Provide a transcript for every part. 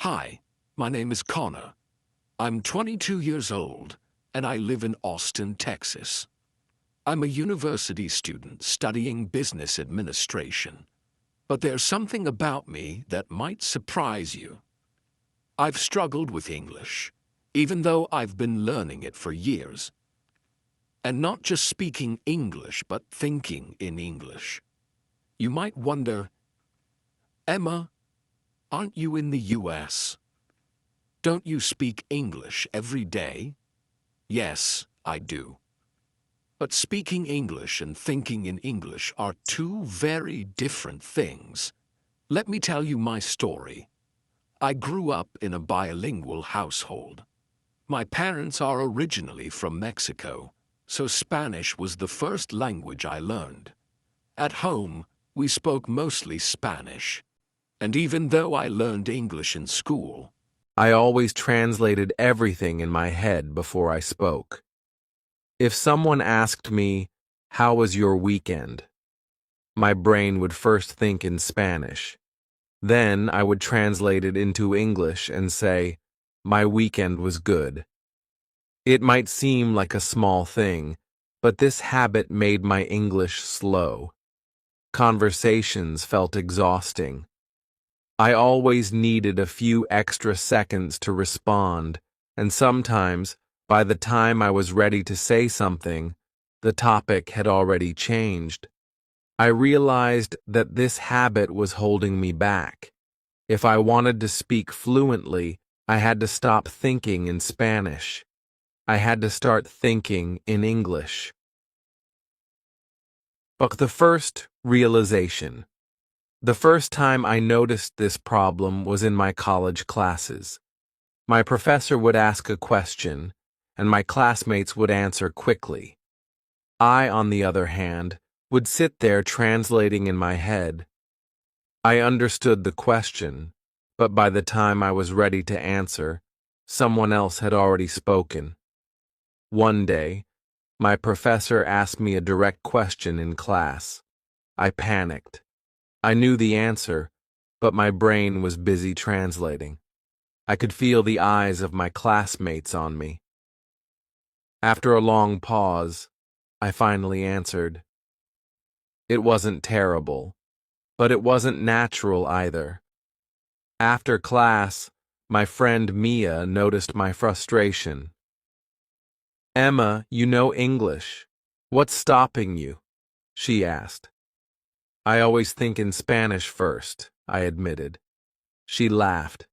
Hi, my name is Connor. I'm 22 years old, and I live in Austin, Texas. I'm a university student studying business administration. But there's something about me that might surprise you. I've struggled with English, even though I've been learning it for years. And not just speaking English, but thinking in English. You might wonder, Emma, aren't you in the US? Don't you speak English every day? Yes, I do. But speaking English and thinking in English are two very different things. Let me tell you my story. I grew up in a bilingual household. My parents are originally from Mexico, so Spanish was the first language I learned. At home, we spoke mostly Spanish. And even though I learned English in school, I always translated everything in my head before I spoke. If someone asked me, "How was your weekend?" my brain would first think in Spanish. Then I would translate it into English and say, "My weekend was good." It might seem like a small thing, but this habit made my English slow. Conversations felt exhausting. I always needed a few extra seconds to respond, and sometimes, by the time I was ready to say something, the topic had already changed. I realized that this habit was holding me back. If I wanted to speak fluently, I had to stop thinking in Spanish. I had to start thinking in English. But the first realization. The first time I noticed this problem was in my college classes. My professor would ask a question, and my classmates would answer quickly. I, on the other hand, would sit there translating in my head. I understood the question, but by the time I was ready to answer, someone else had already spoken. One day, my professor asked me a direct question in class. I panicked. I knew the answer, but my brain was busy translating. I could feel the eyes of my classmates on me. After a long pause, I finally answered. It wasn't terrible, but it wasn't natural either. After class, my friend Mia noticed my frustration. "Emma, you know English. What's stopping you?" she asked. "I always think in Spanish first," I admitted. She laughed.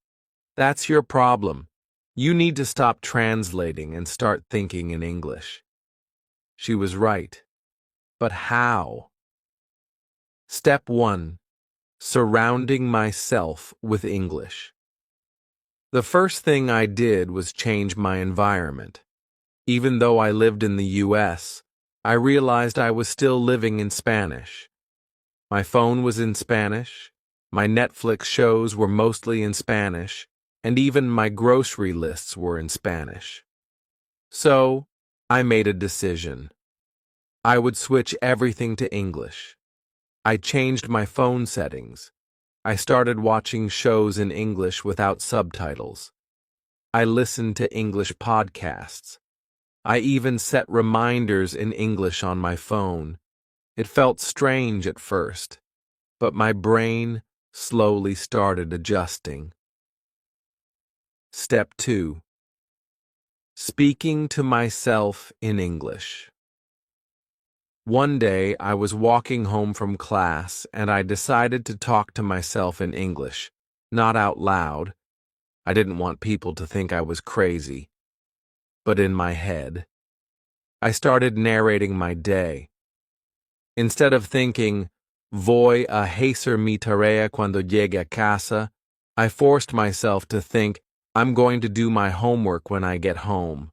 "That's your problem. You need to stop translating and start thinking in English." She was right. But how? Step 1. Surrounding myself with English. The first thing I did was change my environment. Even though I lived in the US, I realized I was still living in Spanish. My phone was in Spanish, my Netflix shows were mostly in Spanish, and even my grocery lists were in Spanish. So, I made a decision. I would switch everything to English. I changed my phone settings. I started watching shows in English without subtitles. I listened to English podcasts. I even set reminders in English on my phone. It felt strange at first, but my brain slowly started adjusting. Step 2. Speaking to myself in English. One day, I was walking home from class, and I decided to talk to myself in English, not out loud. I didn't want people to think I was crazy, but in my head. I started narrating my day. Instead of thinking, "Voy a hacer mi tarea cuando llegue a casa," I forced myself to think, "I'm going to do my homework when I get home."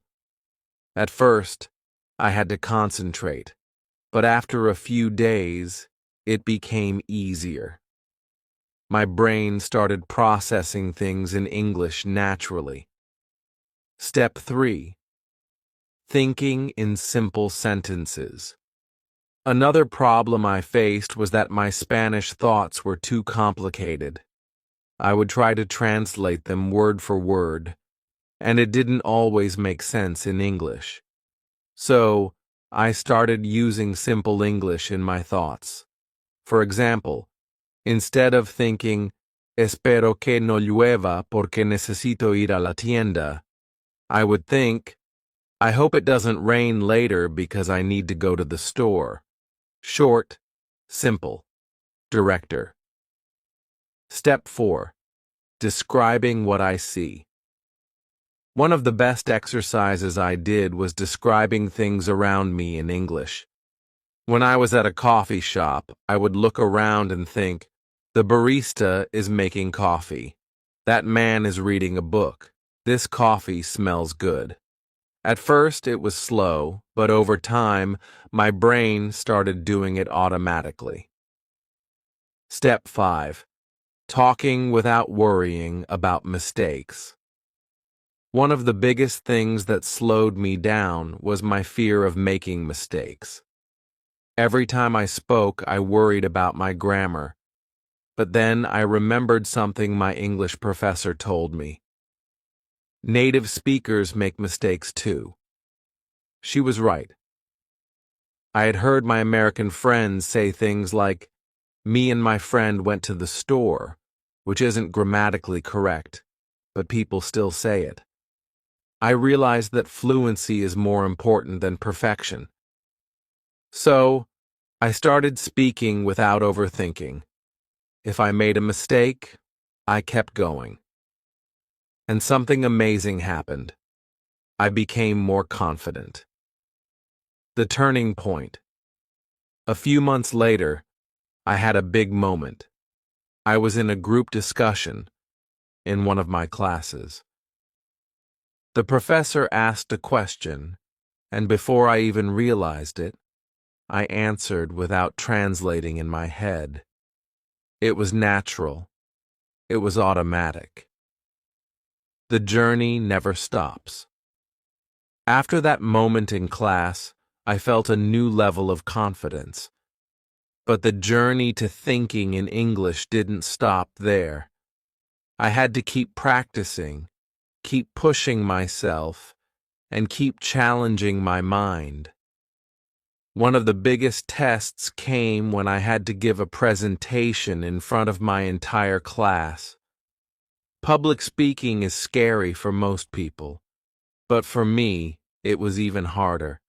At first, I had to concentrate, but after a few days, it became easier. My brain started processing things in English naturally. Step 3. Thinking in simple sentences. Another problem I faced was that my Spanish thoughts were too complicated. I would try to translate them word for word, and it didn't always make sense in English. So, I started using simple English in my thoughts. For example, instead of thinking, espero que no llueva porque necesito ir a la tienda, I would think, I hope it doesn't rain later because I need to go to the store. Short, simple. Director. Step 4. Describing what I see. One of the best exercises I did was describing things around me in English. When I was at a coffee shop, I would look around and think, the barista is making coffee. That man is reading a book. This coffee smells good. At first, it was slow, but over time, my brain started doing it automatically. Step 5. Talking without worrying about mistakes. One of the biggest things that slowed me down was my fear of making mistakes. Every time I spoke, I worried about my grammar. But then I remembered something my English professor told me. Native speakers make mistakes too. She was right. I had heard my American friends say things like, me and my friend went to the store, which isn't grammatically correct, but people still say it. I realized that fluency is more important than perfection. So, I started speaking without overthinking. If I made a mistake, I kept going. And something amazing happened. I became more confident. The turning point. A few months later, I had a big moment. I was in a group discussion in one of my classes. The professor asked a question, and before I even realized it, I answered without translating in my head. It was natural. It was automatic. The journey never stops. After that moment in class, I felt a new level of confidence. But the journey to thinking in English didn't stop there. I had to keep practicing, keep pushing myself, and keep challenging my mind. One of the biggest tests came when I had to give a presentation in front of my entire class. Public speaking is scary for most people, but for me, it was even harder.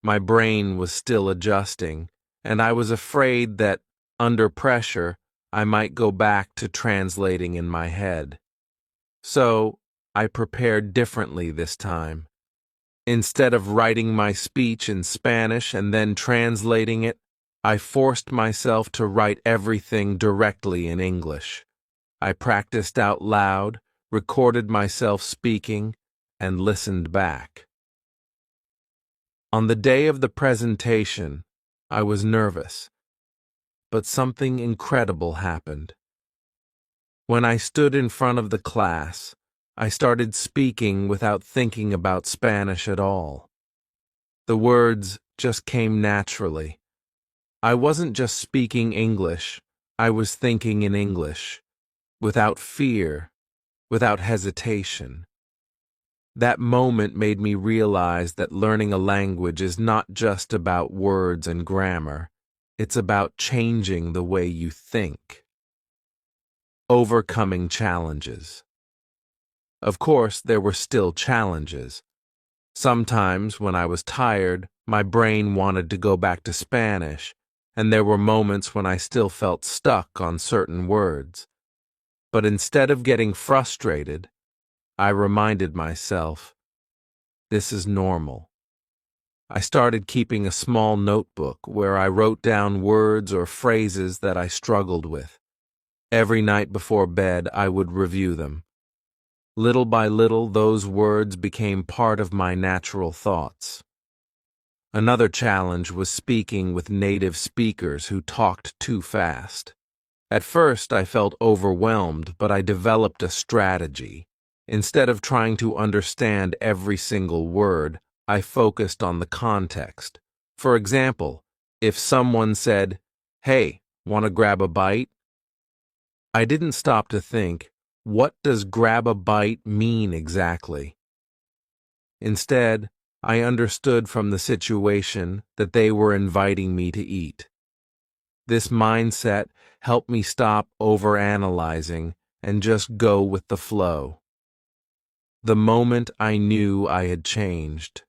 My brain was still adjusting, and I was afraid that, under pressure, I might go back to translating in my head. So, I prepared differently this time. Instead of writing my speech in Spanish and then translating it, I forced myself to write everything directly in English. I practiced out loud, recorded myself speaking, and listened back. On the day of the presentation, I was nervous, but something incredible happened. When I stood in front of the class, I started speaking without thinking about Spanish at all. The words just came naturally. I wasn't just speaking English, I was thinking in English, without fear, without hesitation. That moment made me realize that learning a language is not just about words and grammar, it's about changing the way you think. Overcoming challenges. Of course, there were still challenges. Sometimes, when I was tired, my brain wanted to go back to Spanish, and there were moments when I still felt stuck on certain words. But instead of getting frustrated, I reminded myself, this is normal. I started keeping a small notebook where I wrote down words or phrases that I struggled with. Every night before bed, I would review them. Little by little, those words became part of my natural thoughts. Another challenge was speaking with native speakers who talked too fast. At first, I felt overwhelmed, but I developed a strategy. Instead of trying to understand every single word, I focused on the context. For example, if someone said, "Hey, want to grab a bite?" I didn't stop to think, what does grab a bite mean exactly? Instead, I understood from the situation that they were inviting me to eat. This mindset helped me stop overanalyzing and just go with the flow. The moment I knew I had changed.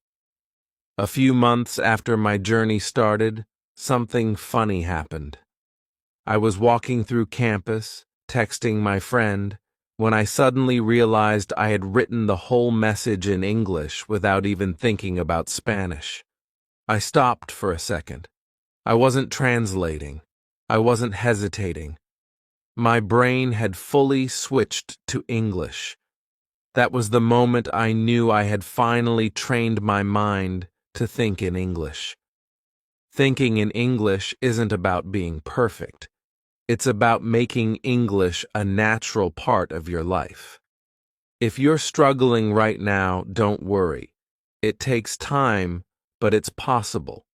A few months after my journey started, something funny happened. I was walking through campus, texting my friend, when I suddenly realized I had written the whole message in English without even thinking about Spanish. I stopped for a second. I wasn't translating. I wasn't hesitating. My brain had fully switched to English. That was the moment I knew I had finally trained my mind to think in English. Thinking in English isn't about being perfect. It's about making English a natural part of your life. If you're struggling right now, don't worry. It takes time, but it's possible.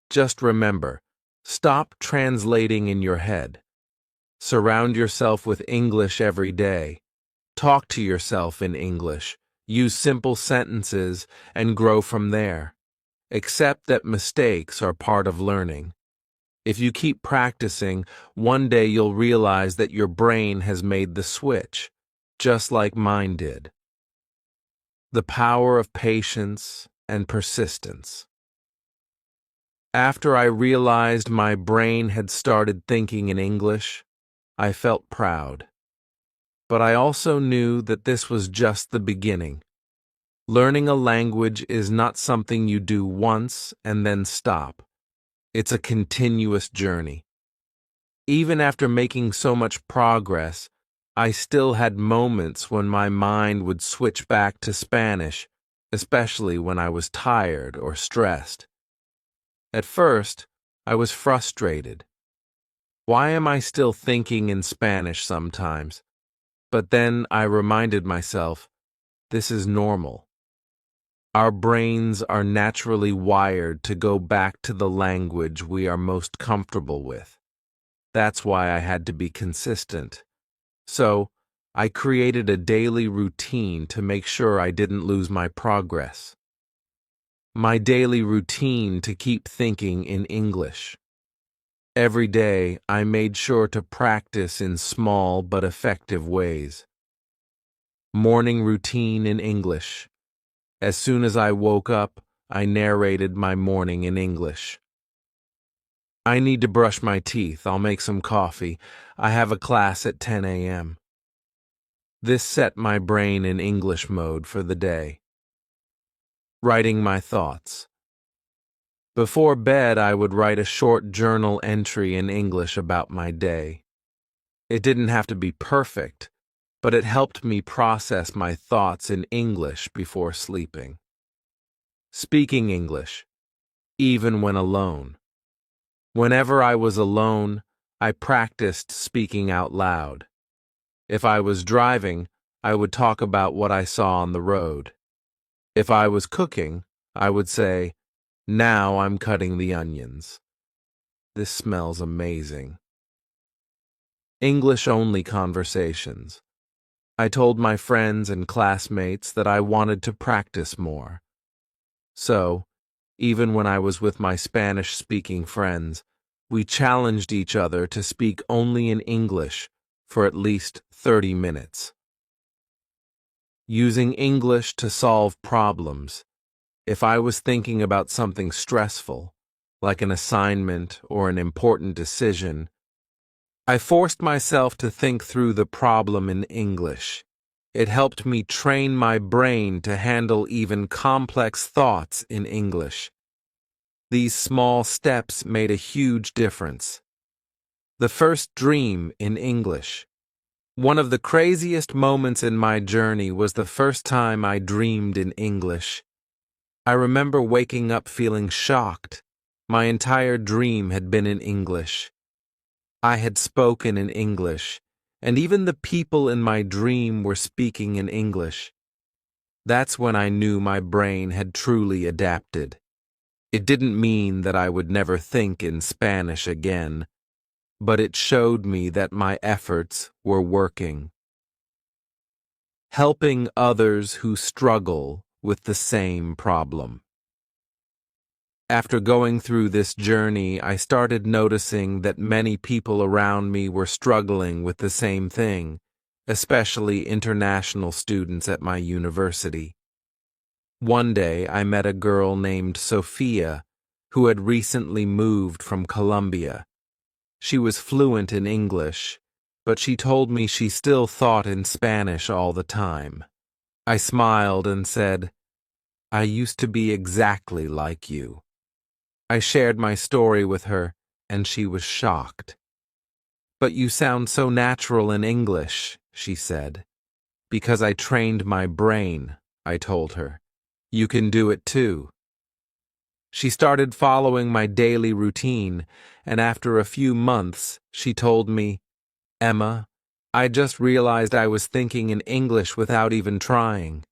Just remember, stop translating in your head. Surround yourself with English every day. Talk to yourself in English. Use simple sentences and grow from there. Accept that mistakes are part of learning. If you keep practicing, one day you'll realize that your brain has made the switch, just like mine did. The power of patience and persistence. After I realized my brain had started thinking in English, I felt proud. But I also knew that this was just the beginning. Learning a language is not something you do once and then stop. It's a continuous journey. Even after making so much progress, I still had moments when my mind would switch back to Spanish, especially when I was tired or stressed. At first, I was frustrated. Why am I still thinking in Spanish sometimes? But then I reminded myself, this is normal. Our brains are naturally wired to go back to the language we are most comfortable with. That's why I had to be consistent. So, I created a daily routine to make sure I didn't lose my progress. My daily routine to keep thinking in English. Every day, I made sure to practice in small but effective ways. Morning routine in English. As soon as I woke up, I narrated my morning in English. I need to brush my teeth. I'll make some coffee. I have a class at 10 a.m. This set my brain in English mode for the day. Writing my thoughts. Before bed, I would write a short journal entry in English about my day. It didn't have to be perfect, but it helped me process my thoughts in English before sleeping. Speaking English, even when alone. Whenever I was alone, I practiced speaking out loud. If I was driving, I would talk about what I saw on the road. If I was cooking, I would say, "Now I'm cutting the onions. This smells amazing." English-only conversations. I told my friends and classmates that I wanted to practice more. So, even when I was with my Spanish-speaking friends, we challenged each other to speak only in English for at least 30 minutes. Using English to solve problems. If I was thinking about something stressful, like an assignment or an important decision, I forced myself to think through the problem in English. It helped me train my brain to handle even complex thoughts in English. These small steps made a huge difference. The first dream in English. One of the craziest moments in my journey was the first time I dreamed in English. I remember waking up feeling shocked. My entire dream had been in English. I had spoken in English, and even the people in my dream were speaking in English. That's when I knew my brain had truly adapted. It didn't mean that I would never think in Spanish again, but it showed me that my efforts were working. Helping others who struggle with the same problem. After going through this journey, I started noticing that many people around me were struggling with the same thing, especially international students at my university. One day, I met a girl named Sophia, who had recently moved from Colombia. She was fluent in English, but she told me she still thought in Spanish all the time. I smiled and said, "I used to be exactly like you." I shared my story with her, and she was shocked. "But you sound so natural in English," she said. "Because I trained my brain," I told her. "You can do it too." She started following my daily routine, and after a few months, she told me, "Emma, I just realized I was thinking in English without even trying.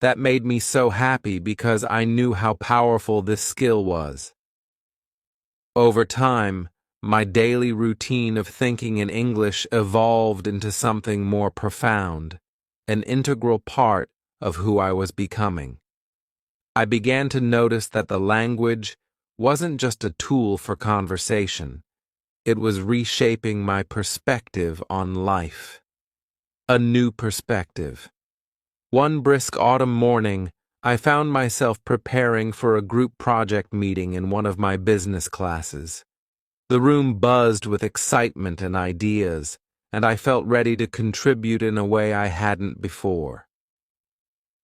That made me so happy because I knew how powerful this skill was." Over time, my daily routine of thinking in English evolved into something more profound, an integral part of who I was becoming. I began to notice that the language wasn't just a tool for conversation. It was reshaping my perspective on life. A new perspective. One brisk autumn morning, I found myself preparing for a group project meeting in one of my business classes. The room buzzed with excitement and ideas, and I felt ready to contribute in a way I hadn't before.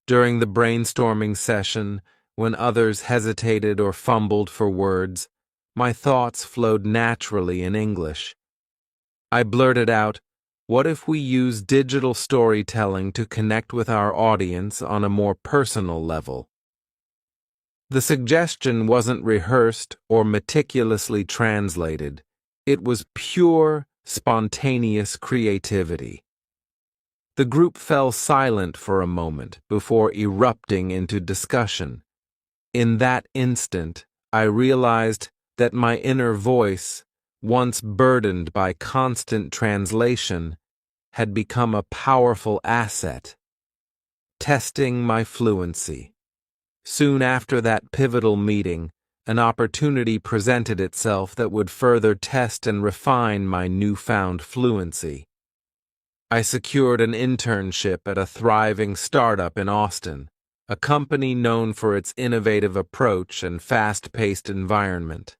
During the brainstorming session, when others hesitated or fumbled for words, my thoughts flowed naturally in English. I blurted out, "What if we use digital storytelling to connect with our audience on a more personal level?" The suggestion wasn't rehearsed or meticulously translated. It was pure, spontaneous creativity. The group fell silent for a moment before erupting into discussion. In that instant, I realized that my inner voice, once burdened by constant translation, had become a powerful asset, testing my fluency. Soon after that pivotal meeting, an opportunity presented itself that would further test and refine my newfound fluency. I secured an internship at a thriving startup in Austin, a company known for its innovative approach and fast-paced environment.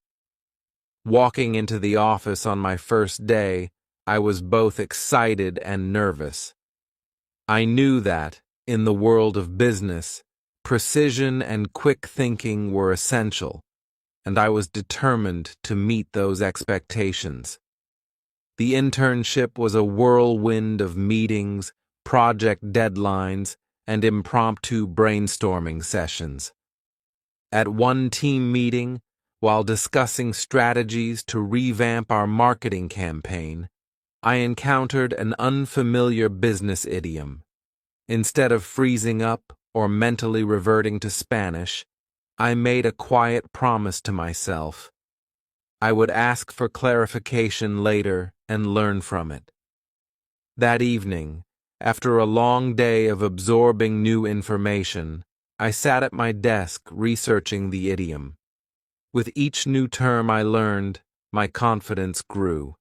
Walking into the office on my first day, I was both excited and nervous. I knew that, in the world of business, precision and quick thinking were essential, and I was determined to meet those expectations. The internship was a whirlwind of meetings, project deadlines, and impromptu brainstorming sessions. At one team meeting, while discussing strategies to revamp our marketing campaign, I encountered an unfamiliar business idiom. Instead of freezing up or mentally reverting to Spanish, I made a quiet promise to myself. I would ask for clarification later and learn from it. That evening, after a long day of absorbing new information, I sat at my desk researching the idiom. With each new term I learned, my confidence grew.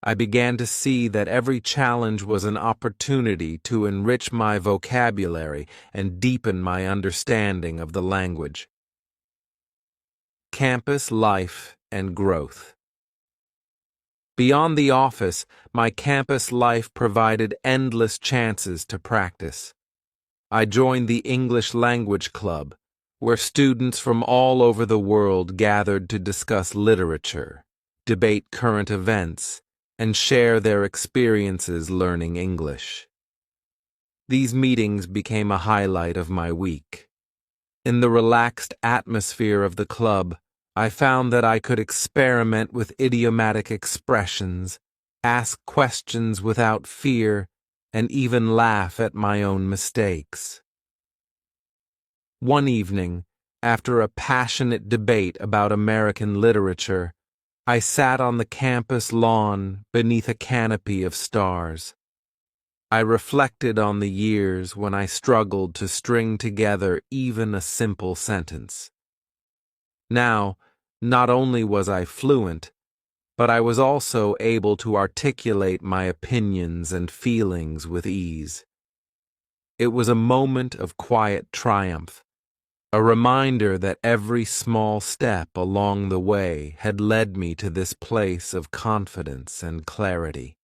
I began to see that every challenge was an opportunity to enrich my vocabulary and deepen my understanding of the language. Campus life and growth. Beyond the office, my campus life provided endless chances to practice. I joined the English Language Club, where students from all over the world gathered to discuss literature, debate current events, and share their experiences learning English. These meetings became a highlight of my week. In the relaxed atmosphere of the club, I found that I could experiment with idiomatic expressions, ask questions without fear, and even laugh at my own mistakes. One evening, after a passionate debate about American literature, I sat on the campus lawn beneath a canopy of stars. I reflected on the years when I struggled to string together even a simple sentence. Now, not only was I fluent, but I was also able to articulate my opinions and feelings with ease. It was a moment of quiet triumph, a reminder that every small step along the way had led me to this place of confidence and clarity.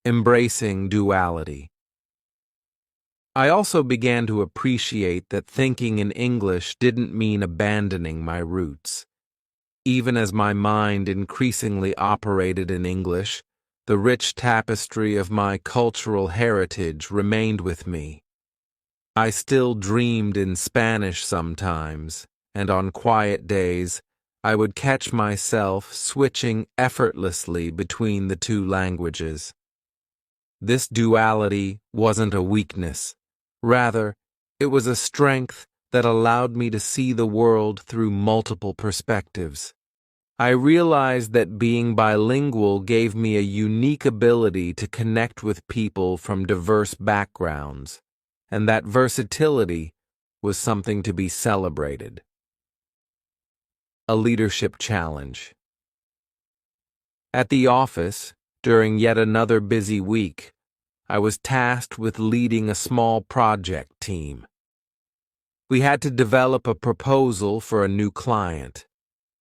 Embracing duality. I also began to appreciate that thinking in English didn't mean abandoning my roots. Even as my mind increasingly operated in English, the rich tapestry of my cultural heritage remained with me. I still dreamed in Spanish sometimes, and on quiet days, I would catch myself switching effortlessly between the two languages. This duality wasn't a weakness. Rather, it was a strength that allowed me to see the world through multiple perspectives. I realized that being bilingual gave me a unique ability to connect with people from diverse backgrounds, and that versatility was something to be celebrated. A leadership challenge. At the office, during yet another busy week, I was tasked with leading a small project team. We had to develop a proposal for a new client,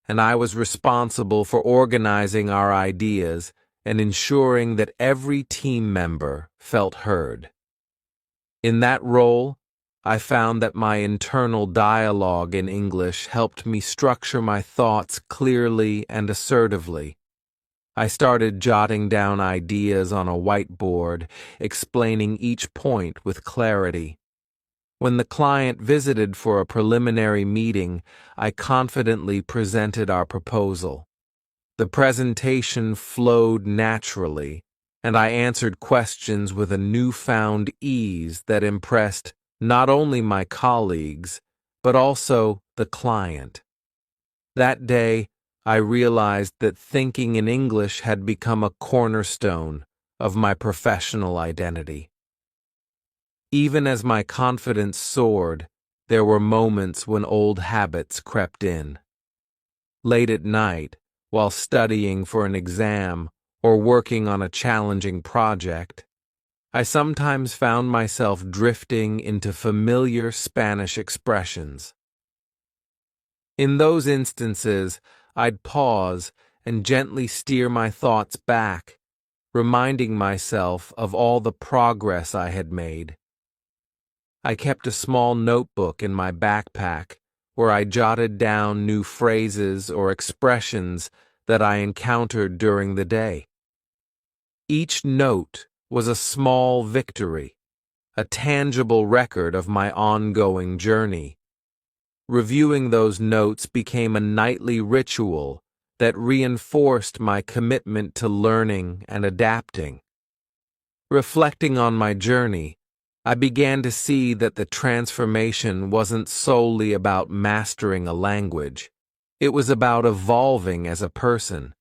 and I was responsible for organizing our ideas and ensuring that every team member felt heard. In that role, I found that my internal dialogue in English helped me structure my thoughts clearly and assertively. I started jotting down ideas on a whiteboard, explaining each point with clarity. When the client visited for a preliminary meeting, I confidently presented our proposal. The presentation flowed naturally, and I answered questions with a newfound ease that impressed not only my colleagues, but also the client. That day, I realized that thinking in English had become a cornerstone of my professional identity. Even as my confidence soared, there were moments when old habits crept in. Late at night, while studying for an exam or working on a challenging project, I sometimes found myself drifting into familiar Spanish expressions. In those instances, I'd pause and gently steer my thoughts back, reminding myself of all the progress I had made. I kept a small notebook in my backpack where I jotted down new phrases or expressions that I encountered during the day. Each note was a small victory, a tangible record of my ongoing journey. Reviewing those notes became a nightly ritual that reinforced my commitment to learning and adapting. Reflecting on my journey, I began to see that the transformation wasn't solely about mastering a language. It was about evolving as a person.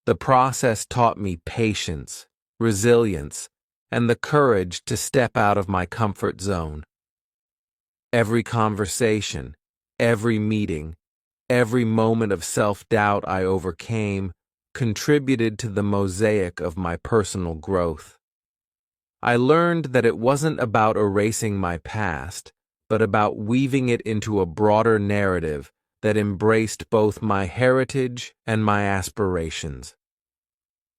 The process taught me patience, resilience, and the courage to step out of my comfort zone. Every conversation, every meeting, every moment of self-doubt I overcame contributed to the mosaic of my personal growth. I learned that it wasn't about erasing my past, but about weaving it into a broader narrative that embraced both my heritage and my aspirations.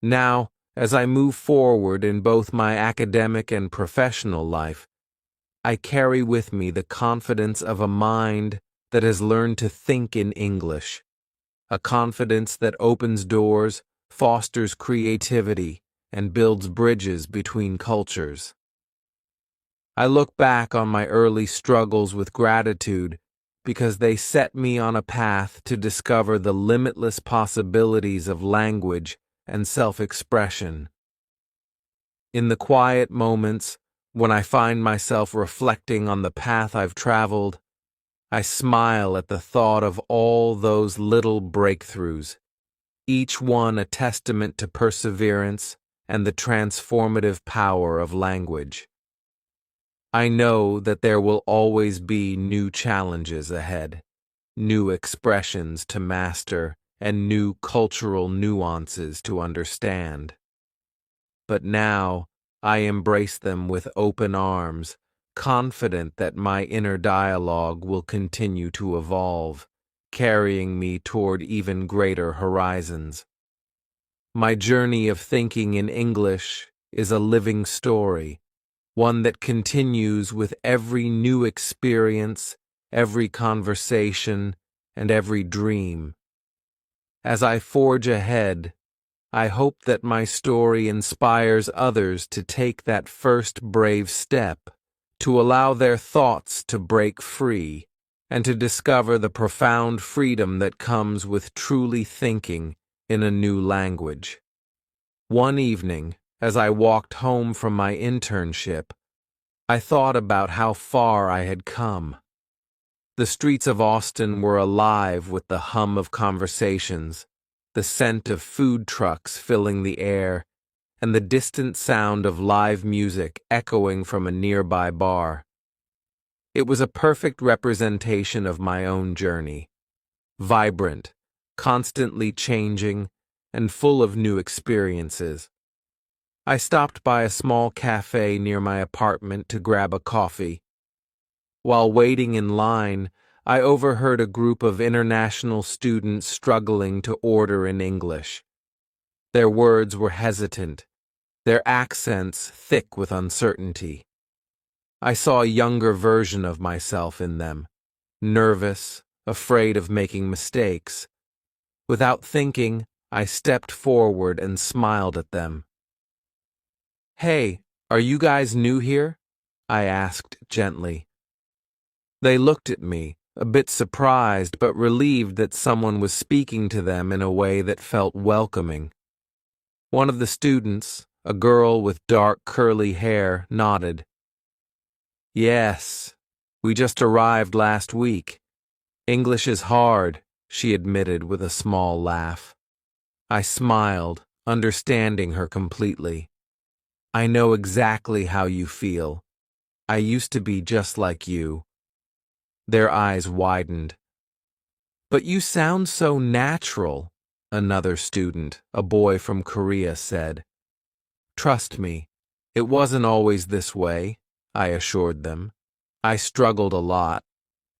Now, as I move forward in both my academic and professional life, I carry with me the confidence of a mind that has learned to think in English, a confidence that opens doors, fosters creativity, and builds bridges between cultures. I look back on my early struggles with gratitude because they set me on a path to discover the limitless possibilities of language and self-expression. In the quiet moments, when I find myself reflecting on the path I've traveled, I smile at the thought of all those little breakthroughs, each one a testament to perseverance and the transformative power of language. I know that there will always be new challenges ahead, new expressions to master, and new cultural nuances to understand. But now I embrace them with open arms, confident that my inner dialogue will continue to evolve, carrying me toward even greater horizons. My journey of thinking in English is a living story, one that continues with every new experience, every conversation, and every dream. As I forge ahead, I hope that my story inspires others to take that first brave step, to allow their thoughts to break free, and to discover the profound freedom that comes with truly thinking in a new language. One evening, as I walked home from my internship, I thought about how far I had come. The streets of Austin were alive with the hum of conversations, the scent of food trucks filling the air, and the distant sound of live music echoing from a nearby bar. It was a perfect representation of my own journey, vibrant, constantly changing, and full of new experiences. I stopped by a small cafe near my apartment to grab a coffee. While waiting in line, I overheard a group of international students struggling to order in English. Their words were hesitant, their accents thick with uncertainty. I saw a younger version of myself in them, nervous, afraid of making mistakes. Without thinking, I stepped forward and smiled at them. "Hey, are you guys new here?" I asked gently. They looked at me, a bit surprised but relieved that someone was speaking to them in a way that felt welcoming. One of the students, a girl with dark curly hair, nodded. "Yes, we just arrived last week. English is hard," she admitted with a small laugh. I smiled, understanding her completely. "I know exactly how you feel. I used to be just like you." Their eyes widened. "But you sound so natural," another student, a boy from Korea, said. "Trust me, it wasn't always this way," I assured them. "I struggled a lot,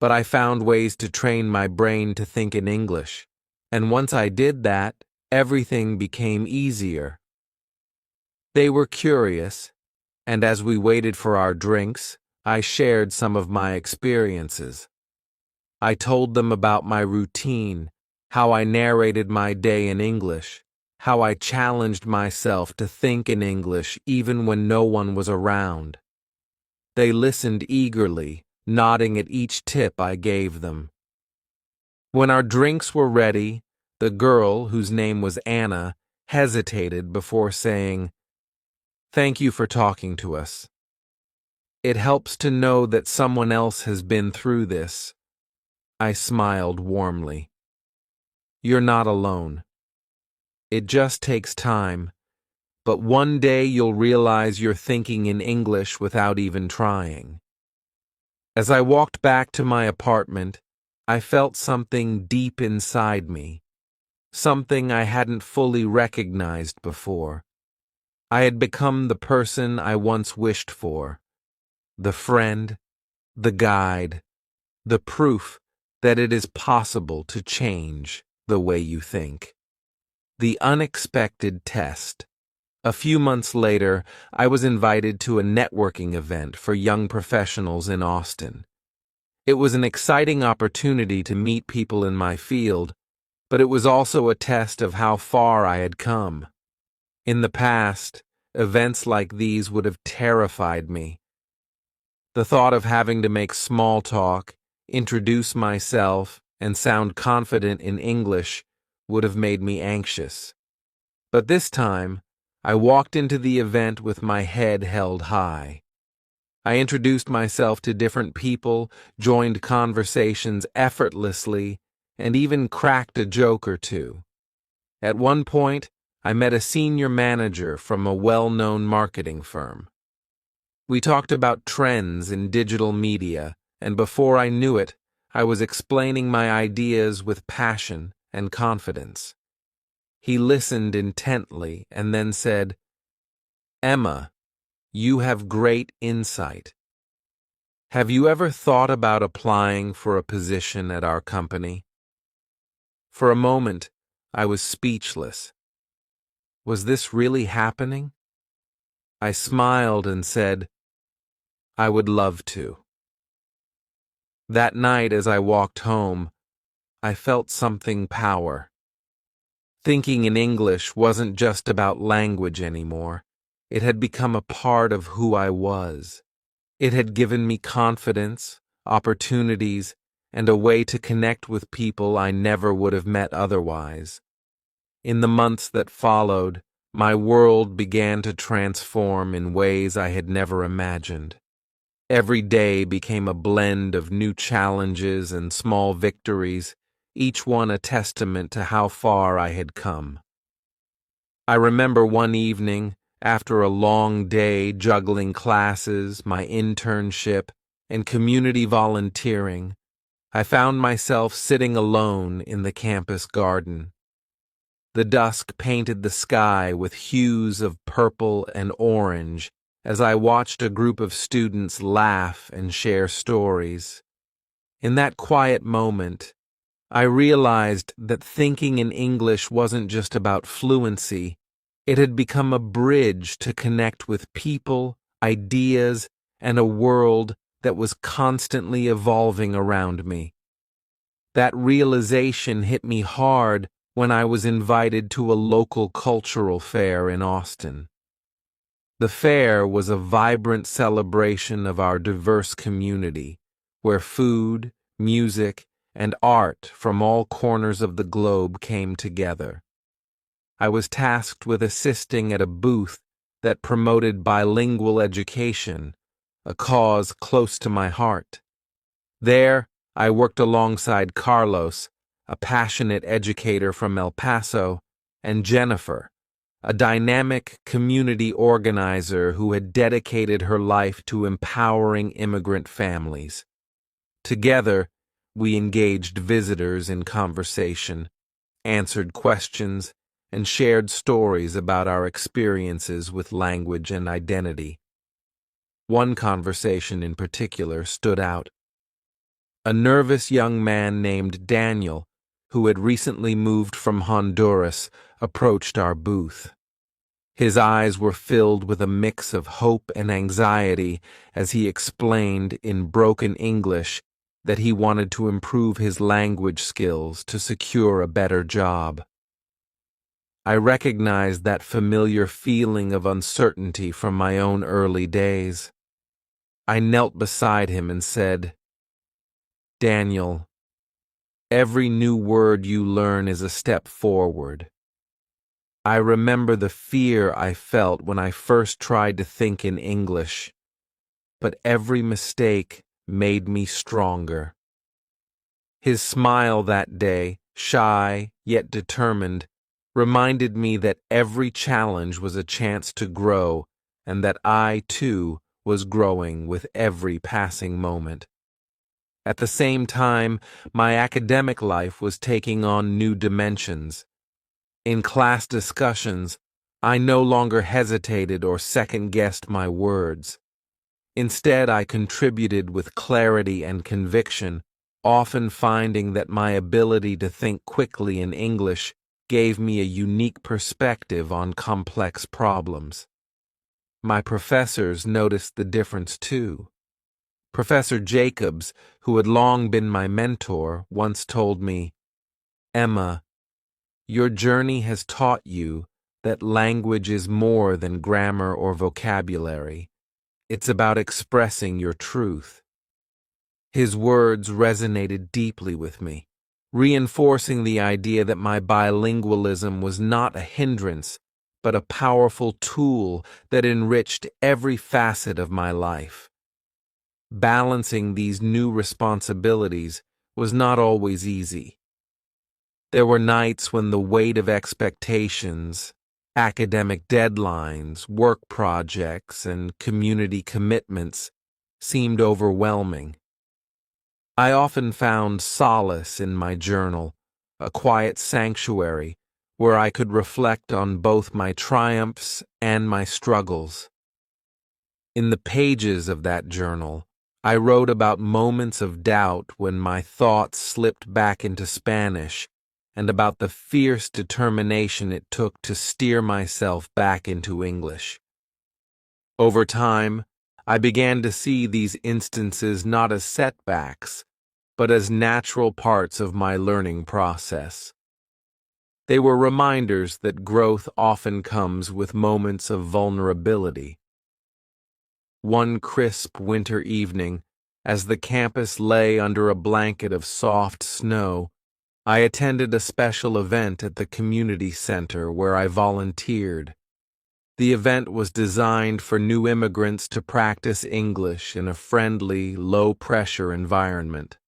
but I found ways to train my brain to think in English, and once I did that, everything became easier." They were curious, and as we waited for our drinks, I shared some of my experiences. I told them about my routine, how I narrated my day in English, how I challenged myself to think in English even when no one was around. They listened eagerly, nodding at each tip I gave them. When our drinks were ready, the girl, whose name was Anna, hesitated before saying, "Thank you for talking to us. It helps to know that someone else has been through this." I smiled warmly. "You're not alone. It just takes time, but one day you'll realize you're thinking in English without even trying." As I walked back to my apartment, I felt something deep inside me, something I hadn't fully recognized before. I had become the person I once wished for, the friend, the guide, the proof that it is possible to change the way you think. The unexpected test. A few months later, I was invited to a networking event for young professionals in Austin. It was an exciting opportunity to meet people in my field, but it was also a test of how far I had come. In the past, events like these would have terrified me. The thought of having to make small talk, introduce myself, and sound confident in English would have made me anxious. But this time, I walked into the event with my head held high. I introduced myself to different people, joined conversations effortlessly, and even cracked a joke or two. At one point, I met a senior manager from a well-known marketing firm. We talked about trends in digital media, and before I knew it, I was explaining my ideas with passion and confidence. He listened intently and then said, "Emma, you have great insight. Have you ever thought about applying for a position at our company?" For a moment, I was speechless. Was this really happening? I smiled and said, "I would love to." That night, as I walked home, I felt something power. Thinking in English wasn't just about language anymore. It had become a part of who I was. It had given me confidence, opportunities, and a way to connect with people I never would have met otherwise. In the months that followed, my world began to transform in ways I had never imagined. Every day became a blend of new challenges and small victories, each one a testament to how far I had come. I remember one evening, after a long day juggling classes, my internship, and community volunteering, I found myself sitting alone in the campus garden. The dusk painted the sky with hues of purple and orange as I watched a group of students laugh and share stories. In that quiet moment, I realized that thinking in English wasn't just about fluency. It had become a bridge to connect with people, ideas, and a world that was constantly evolving around me. That realization hit me hard when I was invited to a local cultural fair in Austin. The fair was a vibrant celebration of our diverse community, where food, music, and art from all corners of the globe came together. I was tasked with assisting at a booth that promoted bilingual education, a cause close to my heart. There, I worked alongside Carlos, a passionate educator from El Paso, and Jennifer, a dynamic community organizer who had dedicated her life to empowering immigrant families. Together, we engaged visitors in conversation, answered questions, and shared stories about our experiences with language and identity. One conversation in particular stood out. A nervous young man named Daniel, who had recently moved from Honduras, approached our booth. His eyes were filled with a mix of hope and anxiety as he explained in broken English that he wanted to improve his language skills to secure a better job. I recognized that familiar feeling of uncertainty from my own early days. I knelt beside him and said, "Daniel, every new word you learn is a step forward." I remember the fear I felt when I first tried to think in English, but every mistake made me stronger. His smile that day, shy yet determined, reminded me that every challenge was a chance to grow and that I, too, was growing with every passing moment. At the same time, my academic life was taking on new dimensions. In class discussions, I no longer hesitated or second-guessed my words. Instead, I contributed with clarity and conviction, often finding that my ability to think quickly in English gave me a unique perspective on complex problems. My professors noticed the difference too. Professor Jacobs, who had long been my mentor, once told me, "Emma, your journey has taught you that language is more than grammar or vocabulary. It's about expressing your truth." His words resonated deeply with me, reinforcing the idea that my bilingualism was not a hindrance, but a powerful tool that enriched every facet of my life. Balancing these new responsibilities was not always easy. There were nights when the weight of expectations, academic deadlines, work projects, and community commitments seemed overwhelming. I often found solace in my journal, a quiet sanctuary where I could reflect on both my triumphs and my struggles. In the pages of that journal, I wrote about moments of doubt when my thoughts slipped back into Spanish, and about the fierce determination it took to steer myself back into English. Over time, I began to see these instances not as setbacks, but as natural parts of my learning process. They were reminders that growth often comes with moments of vulnerability. One crisp winter evening, as the campus lay under a blanket of soft snow, I attended a special event at the community center where I volunteered. The event was designed for new immigrants to practice English in a friendly, low-pressure environment.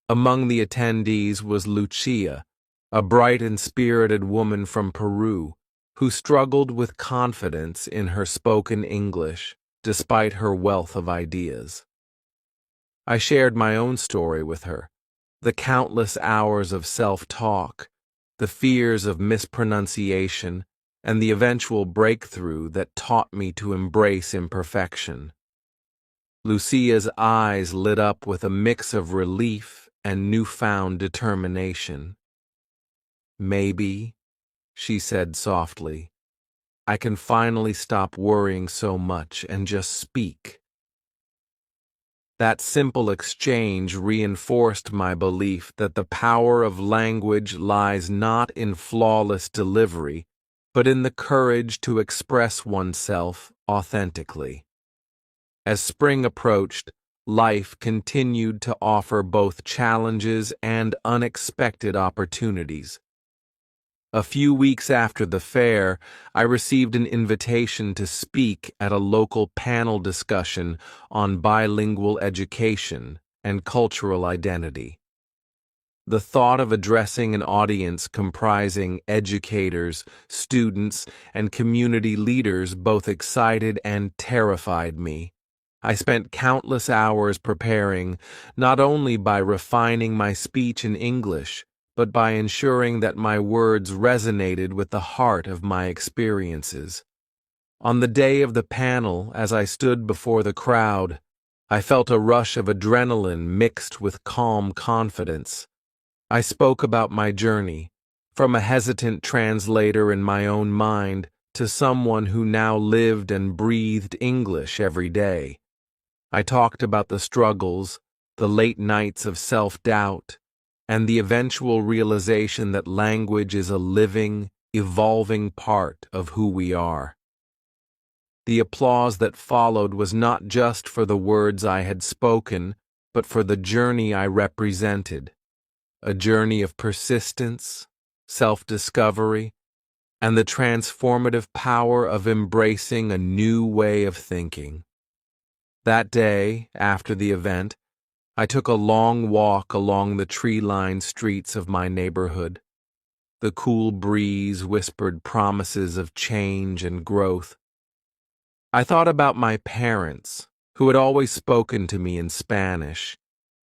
Among the attendees was Lucia, a bright and spirited woman from Peru, who struggled with confidence in her spoken English despite her wealth of ideas. I shared my own story with her, the countless hours of self-talk, the fears of mispronunciation, and the eventual breakthrough that taught me to embrace imperfection. Lucia's eyes lit up with a mix of relief and newfound determination. "Maybe," she said softly, "I can finally stop worrying so much and just speak." That simple exchange reinforced my belief that the power of language lies not in flawless delivery, but in the courage to express oneself authentically. As spring approached, life continued to offer both challenges and unexpected opportunities. A few weeks after the fair, I received an invitation to speak at a local panel discussion on bilingual education and cultural identity. The thought of addressing an audience comprising educators, students, and community leaders both excited and terrified me. I spent countless hours preparing, not only by refining my speech in English, but by ensuring that my words resonated with the heart of my experiences. On the day of the panel, as I stood before the crowd, I felt a rush of adrenaline mixed with calm confidence. I spoke about my journey, from a hesitant translator in my own mind to someone who now lived and breathed English every day. I talked about the struggles, the late nights of self-doubt, and the eventual realization that language is a living, evolving part of who we are. The applause that followed was not just for the words I had spoken, but for the journey I represented, a journey of persistence, self-discovery, and the transformative power of embracing a new way of thinking. That day, after the event, I took a long walk along the tree-lined streets of my neighborhood. The cool breeze whispered promises of change and growth. I thought about my parents, who had always spoken to me in Spanish,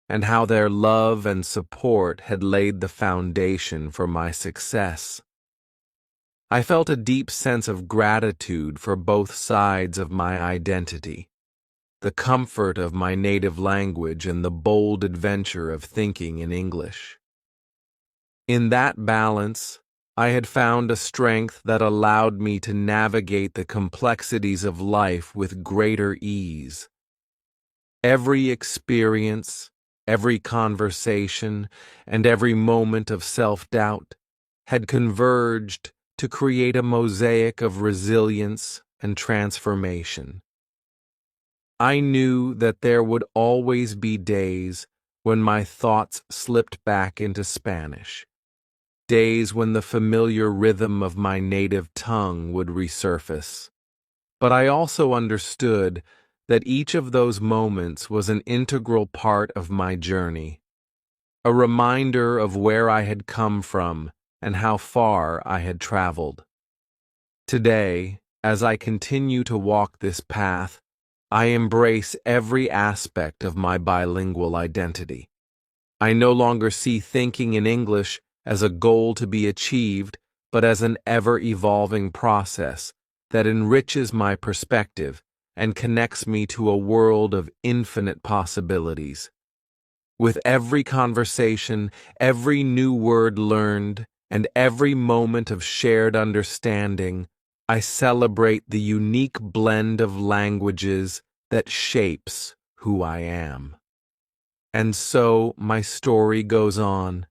and how their love and support had laid the foundation for my success. I felt a deep sense of gratitude for both sides of my identity. The comfort of my native language and the bold adventure of thinking in English. In that balance, I had found a strength that allowed me to navigate the complexities of life with greater ease. Every experience, every conversation, and every moment of self-doubt had converged to create a mosaic of resilience and transformation. I knew that there would always be days when my thoughts slipped back into Spanish, days when the familiar rhythm of my native tongue would resurface. But I also understood that each of those moments was an integral part of my journey, a reminder of where I had come from and how far I had traveled. Today, as I continue to walk this path, I embrace every aspect of my bilingual identity. I no longer see thinking in English as a goal to be achieved, but as an ever-evolving process that enriches my perspective and connects me to a world of infinite possibilities. With every conversation, every new word learned, and every moment of shared understanding, I celebrate the unique blend of languages that shapes who I am. And so my story goes on,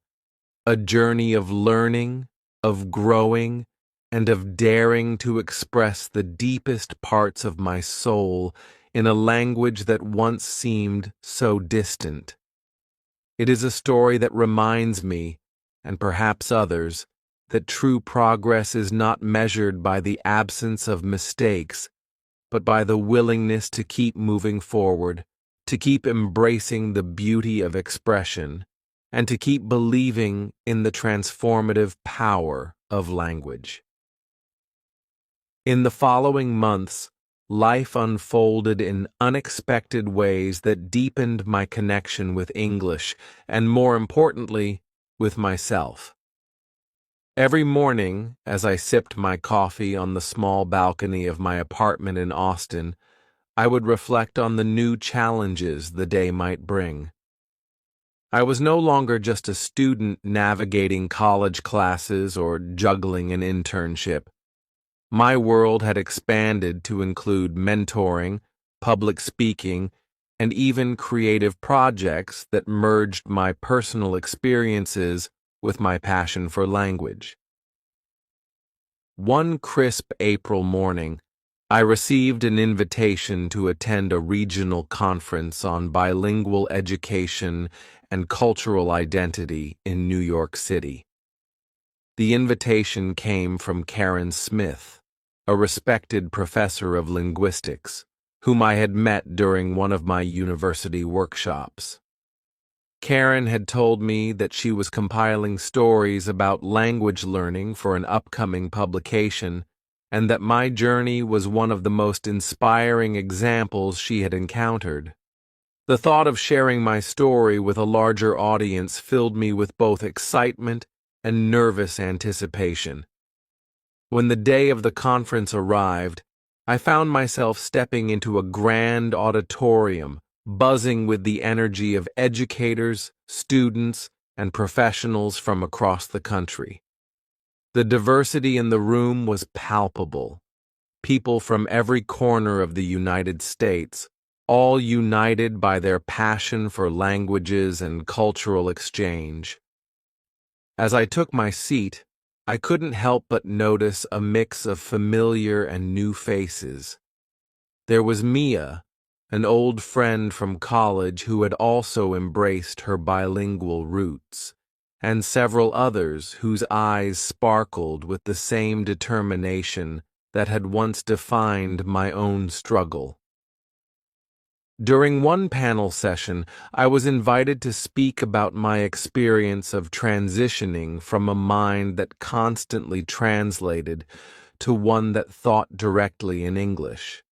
a journey of learning, of growing, and of daring to express the deepest parts of my soul in a language that once seemed so distant. It is a story that reminds me, and perhaps others, that true progress is not measured by the absence of mistakes, but by the willingness to keep moving forward, to keep embracing the beauty of expression, and to keep believing in the transformative power of language. In the following months, life unfolded in unexpected ways that deepened my connection with English and, more importantly, with myself. Every morning, as I sipped my coffee on the small balcony of my apartment in Austin, I would reflect on the new challenges the day might bring. I was no longer just a student navigating college classes or juggling an internship. My world had expanded to include mentoring, public speaking, and even creative projects that merged my personal experiences with my passion for language. One crisp April morning, I received an invitation to attend a regional conference on bilingual education and cultural identity in New York City. The invitation came from Karen Smith, a respected professor of linguistics, whom I had met during one of my university workshops. Karen had told me that she was compiling stories about language learning for an upcoming publication, and that my journey was one of the most inspiring examples she had encountered. The thought of sharing my story with a larger audience filled me with both excitement and nervous anticipation. When the day of the conference arrived, I found myself stepping into a grand auditorium, buzzing with the energy of educators, students, and professionals from across the country. The diversity in the room was palpable. People from every corner of the United States, all united by their passion for languages and cultural exchange. As I took my seat, I couldn't help but notice a mix of familiar and new faces. There was Mia, an old friend from college who had also embraced her bilingual roots, and several others whose eyes sparkled with the same determination that had once defined my own struggle. During one panel session, I was invited to speak about my experience of transitioning from a mind that constantly translated to one that thought directly in English.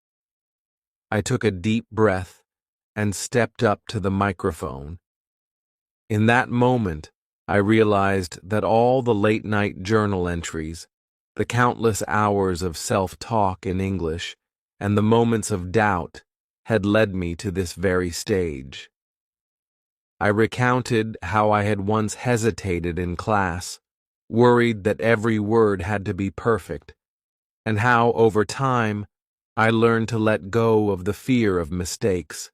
I took a deep breath and stepped up to the microphone. In that moment, I realized that all the late-night journal entries, the countless hours of self-talk in English, and the moments of doubt had led me to this very stage. I recounted how I had once hesitated in class, worried that every word had to be perfect, and how, over time, I learned to let go of the fear of mistakes.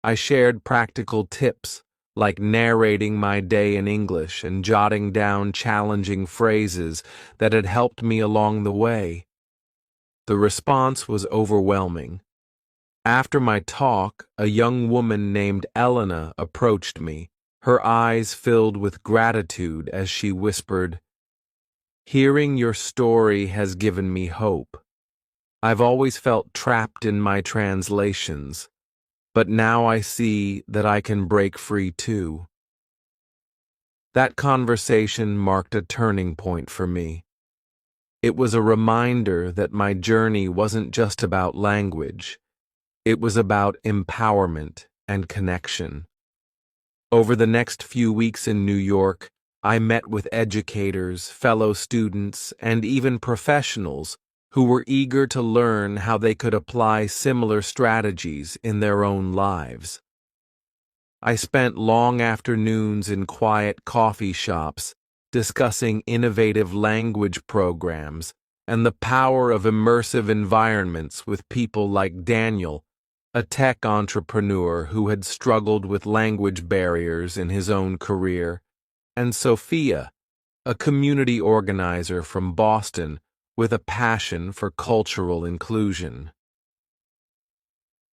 I shared practical tips, like narrating my day in English and jotting down challenging phrases that had helped me along the way. The response was overwhelming. After my talk, a young woman named Elena approached me, her eyes filled with gratitude as she whispered, "Hearing your story has given me hope. I've always felt trapped in my translations, but now I see that I can break free too. That conversation marked a turning point for me. It was a reminder that my journey wasn't just about language. It was about empowerment and connection. Over the next few weeks in New York, I met with educators, fellow students, and even professionals who were eager to learn how they could apply similar strategies in their own lives. I spent long afternoons in quiet coffee shops discussing innovative language programs and the power of immersive environments with people like Daniel, a tech entrepreneur who had struggled with language barriers in his own career, and Sophia, a community organizer from Boston with a passion for cultural inclusion.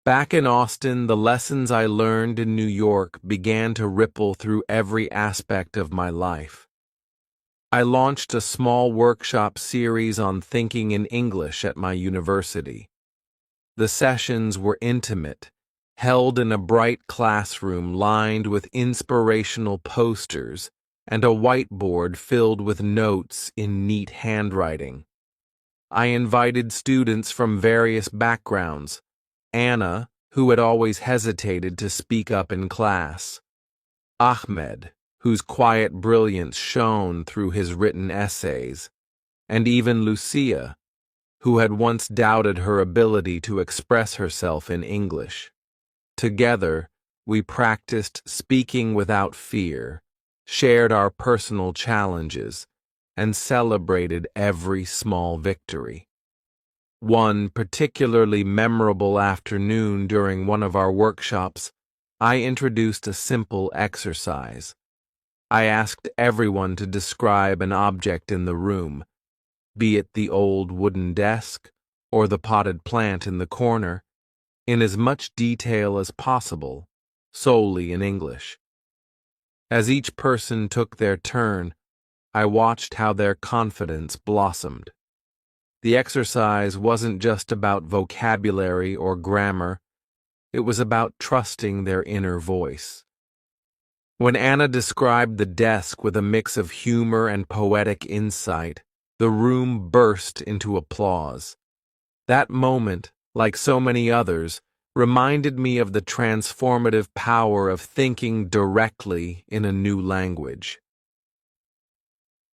Back in Austin, the lessons I learned in New York began to ripple through every aspect of my life. I launched a small workshop series on thinking in English at my university. The sessions were intimate, held in a bright classroom lined with inspirational posters and a whiteboard filled with notes in neat handwriting. I invited students from various backgrounds: Anna, who had always hesitated to speak up in class; Ahmed, whose quiet brilliance shone through his written essays; and even Lucia, who had once doubted her ability to express herself in English. Together, we practiced speaking without fear, shared our personal challenges, and celebrated every small victory. One particularly memorable afternoon during one of our workshops, I introduced a simple exercise. I asked everyone to describe an object in the room, be it the old wooden desk or the potted plant in the corner, in as much detail as possible, solely in English. As each person took their turn, I watched how their confidence blossomed. The exercise wasn't just about vocabulary or grammar, it was about trusting their inner voice. When Anna described the desk with a mix of humor and poetic insight, the room burst into applause. That moment, like so many others, reminded me of the transformative power of thinking directly in a new language.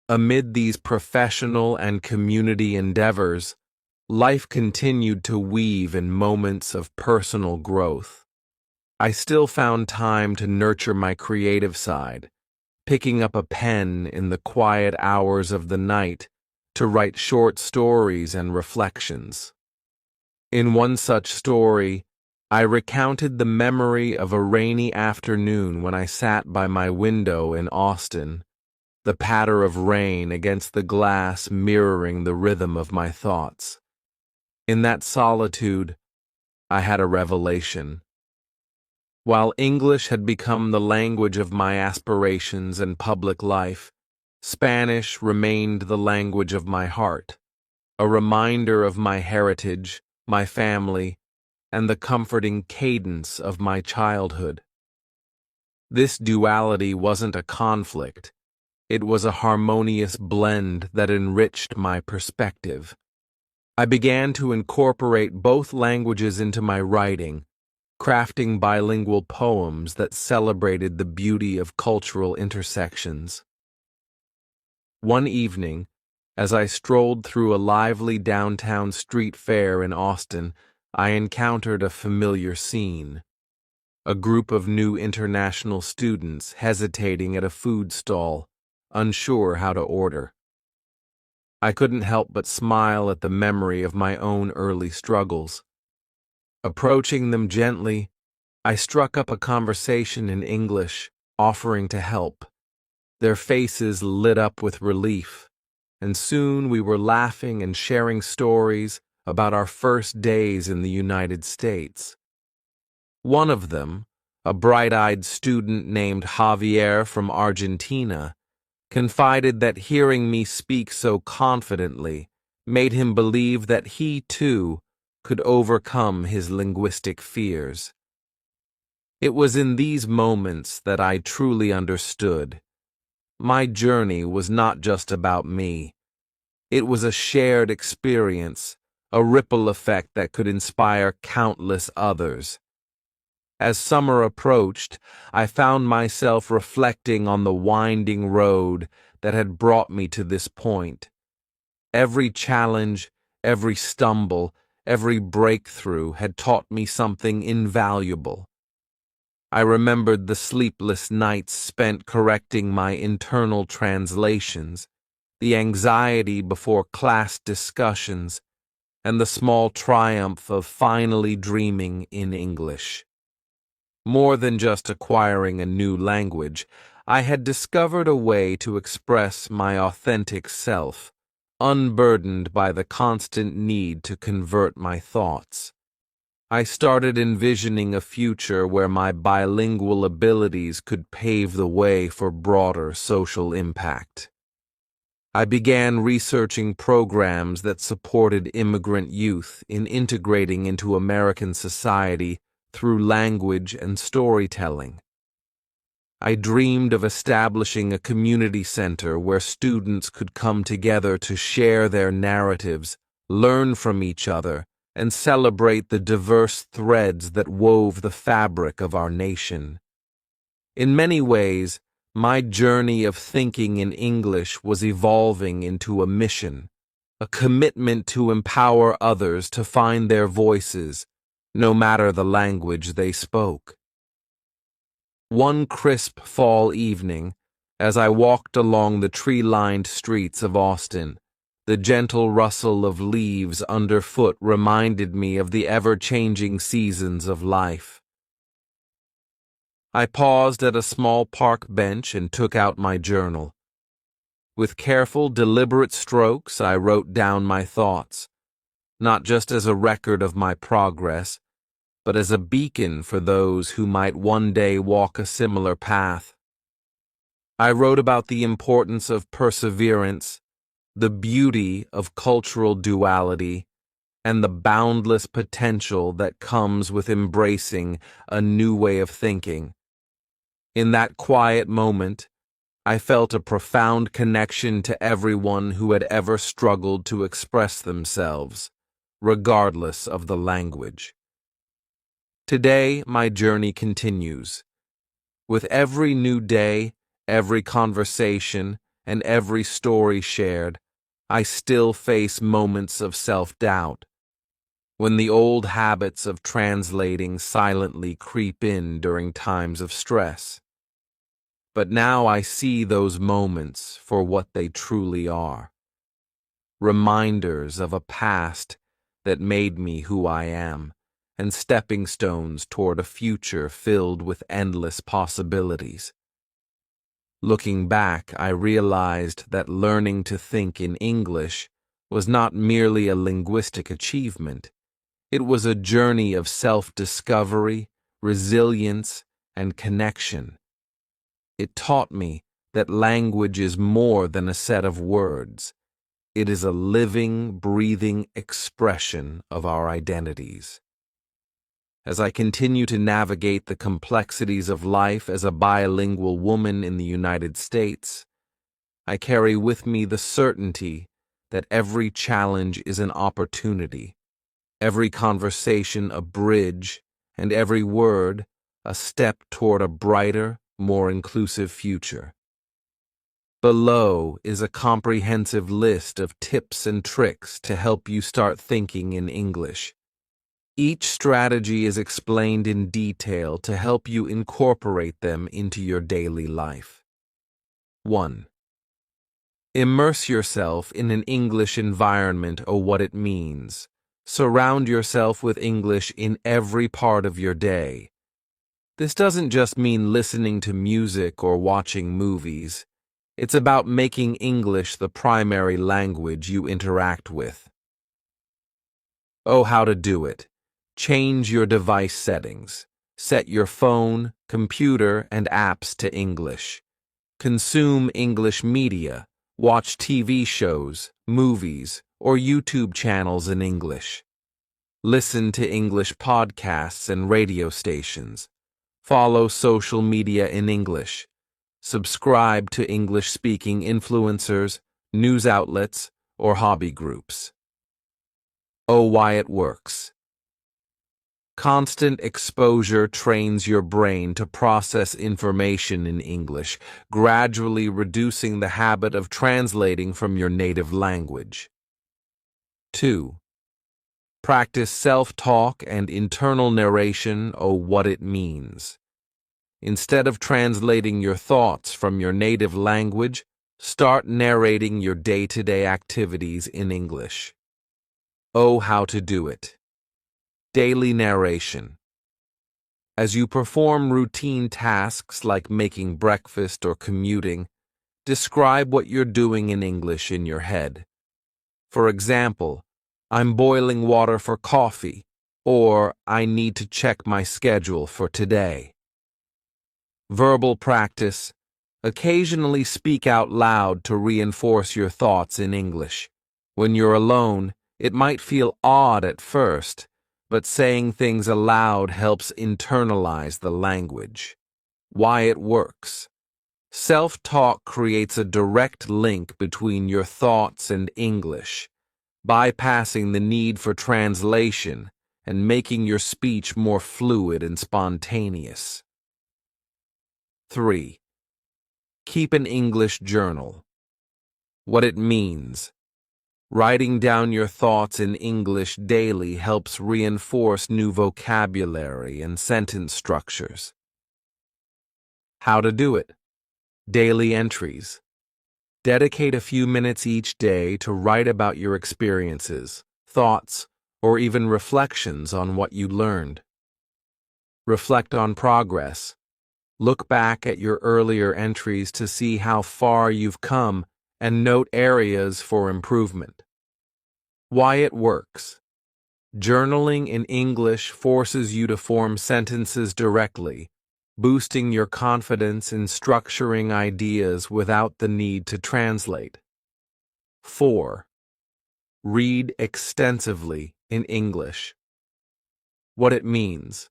Amid these professional and community endeavors, life continued to weave in moments of personal growth. I still found time to nurture my creative side, picking up a pen in the quiet hours of the night to write short stories and reflections. In one such story, I recounted the memory of a rainy afternoon when I sat by my window in Austin, the patter of rain against the glass mirroring the rhythm of my thoughts. In that solitude, I had a revelation. While English had become the language of my aspirations and public life, Spanish remained the language of my heart, a reminder of my heritage, my family, and the comforting cadence of my childhood. This duality wasn't a conflict. It was a harmonious blend that enriched my perspective. I began to incorporate both languages into my writing, crafting bilingual poems that celebrated the beauty of cultural intersections. One evening, as I strolled through a lively downtown street fair in Austin, I encountered a familiar scene. A group of new international students hesitating at a food stall, unsure how to order. I couldn't help but smile at the memory of my own early struggles. Approaching them gently, I struck up a conversation in English, offering to help. Their faces lit up with relief, and soon we were laughing and sharing stories about our first days in the United States. One of them, a bright-eyed student named Javier from Argentina, confided that hearing me speak so confidently made him believe that he, too, could overcome his linguistic fears. It was in these moments that I truly understood. My journey was not just about me. It was a shared experience, a ripple effect that could inspire countless others. As summer approached, I found myself reflecting on the winding road that had brought me to this point. Every challenge, every stumble, every breakthrough had taught me something invaluable. I remembered the sleepless nights spent correcting my internal translations, the anxiety before class discussions, and the small triumph of finally dreaming in English. More than just acquiring a new language, I had discovered a way to express my authentic self, unburdened by the constant need to convert my thoughts. I started envisioning a future where my bilingual abilities could pave the way for broader social impact. I began researching programs that supported immigrant youth in integrating into American society through language and storytelling. I dreamed of establishing a community center where students could come together to share their narratives, learn from each other, and celebrate the diverse threads that wove the fabric of our nation. In many ways, my journey of thinking in English was evolving into a mission, a commitment to empower others to find their voices, no matter the language they spoke. One crisp fall evening, as I walked along the tree-lined streets of Austin, the gentle rustle of leaves underfoot reminded me of the ever-changing seasons of life. I paused at a small park bench and took out my journal. With careful, deliberate strokes, I wrote down my thoughts, not just as a record of my progress, but as a beacon for those who might one day walk a similar path. I wrote about the importance of perseverance, the beauty of cultural duality, and the boundless potential that comes with embracing a new way of thinking. In that quiet moment, I felt a profound connection to everyone who had ever struggled to express themselves, regardless of the language. Today, my journey continues. With every new day, every conversation, and every story shared, I still face moments of self-doubt, when the old habits of translating silently creep in during times of stress. But now I see those moments for what they truly are. Reminders of a past that made me who I am, and stepping stones toward a future filled with endless possibilities. Looking back, I realized that learning to think in English was not merely a linguistic achievement. It was a journey of self-discovery, resilience, and connection. It taught me that language is more than a set of words. It is a living, breathing expression of our identities. As I continue to navigate the complexities of life as a bilingual woman in the United States, I carry with me the certainty that every challenge is an opportunity, every conversation a bridge, and every word a step toward a brighter, more inclusive future. Below is a comprehensive list of tips and tricks to help you start thinking in English. Each strategy is explained in detail to help you incorporate them into your daily life. 1. Immerse yourself in an English environment or what it means. Surround yourself with English in every part of your day. This doesn't just mean listening to music or watching movies. It's about making English the primary language you interact with. Oh, how to do it. Change your device settings. Set your phone, computer, and apps to English. Consume English media. Watch TV shows, movies, or YouTube channels in English. Listen to English podcasts and radio stations. Follow social media in English. Subscribe to English-speaking influencers, news outlets, or hobby groups. Oh, why it works. Constant exposure trains your brain to process information in English, gradually reducing the habit of translating from your native language. 2. Practice self-talk and internal narration. Oh, what it means. Instead of translating your thoughts from your native language, start narrating your day-to-day activities in English. Oh, how to do it. Daily narration. As you perform routine tasks like making breakfast or commuting, describe what you're doing in English in your head. For example, I'm boiling water for coffee, or I need to check my schedule for today. Verbal practice. Occasionally speak out loud to reinforce your thoughts in English. When you're alone, it might feel odd at first, but saying things aloud helps internalize the language. Why it works. Self-talk creates a direct link between your thoughts and English, bypassing the need for translation and making your speech more fluid and spontaneous. 3. Keep an English journal. What it means. Writing down your thoughts in English daily helps reinforce new vocabulary and sentence structures. How to do it. Daily entries. Dedicate a few minutes each day to write about your experiences, thoughts, or even reflections on what you learned. Reflect on progress. Look back at your earlier entries to see how far you've come and note areas for improvement. Why it works. Journaling in English forces you to form sentences directly, boosting your confidence in structuring ideas without the need to translate. 4. Read extensively in English. What it means.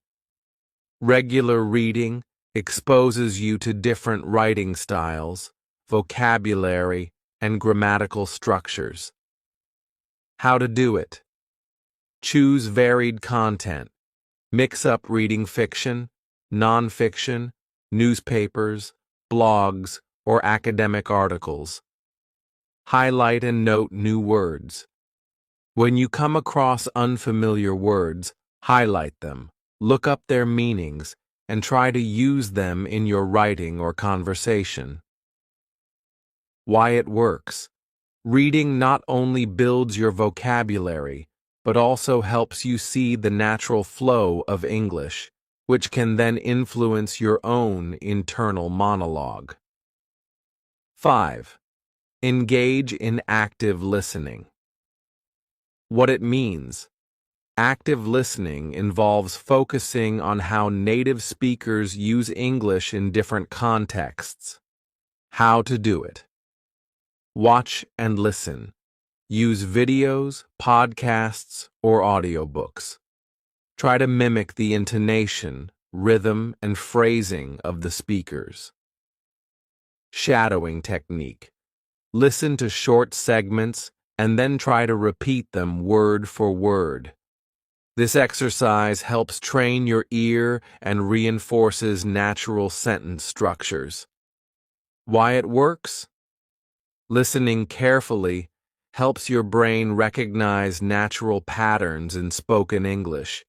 Regular reading exposes you to different writing styles, vocabulary, and grammatical structures. How to do it. Choose varied content. Mix up reading fiction, non-fiction, newspapers, blogs, or academic articles. Highlight and note new words. When you come across unfamiliar words, highlight them, look up their meanings, and try to use them in your writing or conversation. Why it works. Reading not only builds your vocabulary, but also helps you see the natural flow of English, which can then influence your own internal monologue. 5. Engage in active listening. What it means. Active listening involves focusing on how native speakers use English in different contexts. How to do it. Watch and listen. Use videos, podcasts, or audiobooks. Try to mimic the intonation, rhythm, and phrasing of the speakers. Shadowing technique. Listen to short segments and then try to repeat them word for word. This exercise helps train your ear and reinforces natural sentence structures. Why it works? Listening carefully helps your brain recognize natural patterns in spoken English,